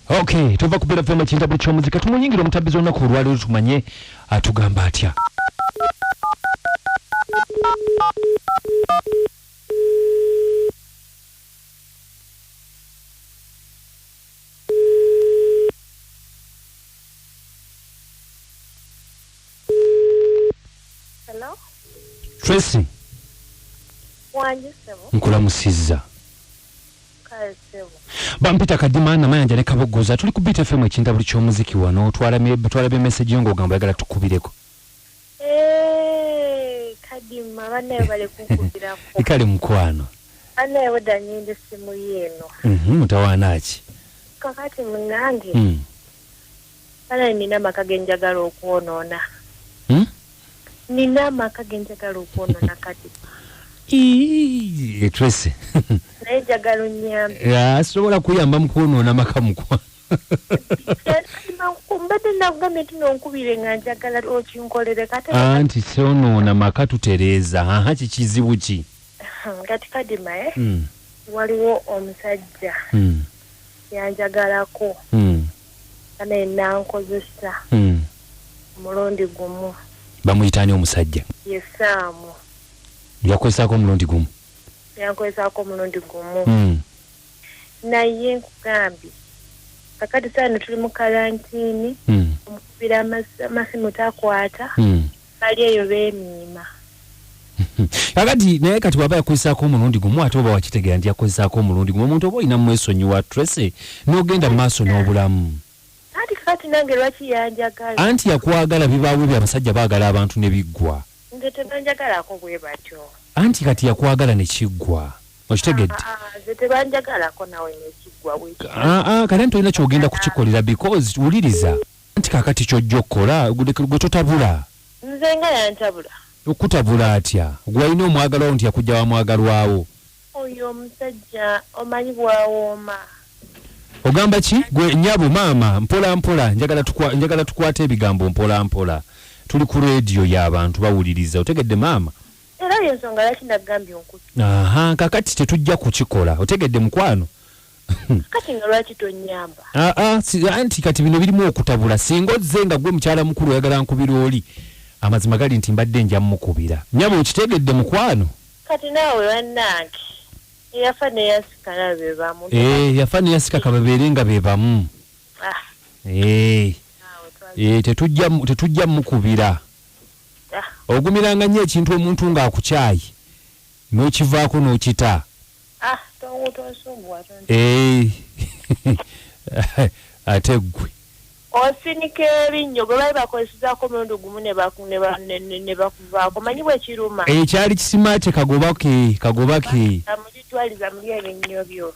Okay, tuva kupera fema chinda buli ky'omuzika tumunyingira omutabbizi olunaku olwaleero tumanye atugamba atya. Hello? Tracy. Wanje sebo. Nkulamusizza. Kale sebo. Bampita Kadima na Mayanja ne Kabogoza tuli ku Beat FM ekinda buli ky'omuziki wano twalabe message yo ng'ogamba oyagala tukubireko. Kadima bane bale kukubirako. Ikale mukwano. Bane wadanyinde simu yeno. Mutawana ki? Kakati munange. Bane nina makagenjagala okwonoona. Nina makagenjagala okwonoona kati. Tracy. Nejagala nyambe. Ya sobola kuyamba mukwonoona maka mukwano. Kumbate nakugambe tunonkubire nga njagala okinkolere kate. Anti sonoona maka tutereeza kikizibu ki? Ngati Kadima waliwo omusajja yanjagalako ane Nankozesa Omulundi Gumu. Bamuyitaani omusajja? Yesaamu. Yakozesako omulundi gumu? Yankozesako omulundi gumu. Naye nkugambye kakati saano tuli mu karantini omukubira amasimu takwata bali eyo beemiima. Kakati naye kati waba yakozesako omulundi gumu ate oba wakitegera nti yakozesako omulundi gumu omuntu oba olina mwesonyiwa Tracy n'ogenda maaso n'obulamu. Anti kakati nange lwaki yanjagala? Anti yakwagala bibaawo ebyo abasajja baagala abantu ne biggwa. Nze tebanjagalako bwe batyo. Anti kati yakwagala ne kiggwa. Okitegedde? Nze tebanjagalako nawe ne kiggwa bwekyo. Kale nti olina kyogenda kukikolera because wuliriza. Anti kakati ky'ojja okukola gwe totabula. Nze nga yantabula. Okutabula atya? Gwe alina omwagalwawo nti yakujja wa mwagalwawo. Oyo omusajja omanyi bwawooma. Ogamba ki? Gwe nyabo maama mpola mpola njagala tukwate ebigambo mpola mpola. Tuli ku radio y'abantu bawuliriza. Otegedde maama? Era y'ensonga lwaki nagambye onkuti. Kakati tetujja kukikola. Otegedde mukwano? Kati nga lwaki tonnyamba? Anti kati bino birimu okutabula. Singa ozze nga gwe mukyala mukulu oyagala nkubira oli. Amazima gali nti mbadde nja mukubira. Nyabo okitegedde mukwano? Kati naawe wannange. Yafa ne yasika na be bamu. Yafa ne yasika kababeere nga be bamu. Tetujja mukubira. Ogumiranga nnyo ekintu omuntu ng'akukyayi. N'okivaako n'okita. Ate ggwe. Osinika ebinnyo gwe bali bakozesezzaako omulundi gumu ne bakuvaako. Manyi bwe kiruma. Ekyali kisimaate kagobake. Amugitwaliza muli ebinnyo byo.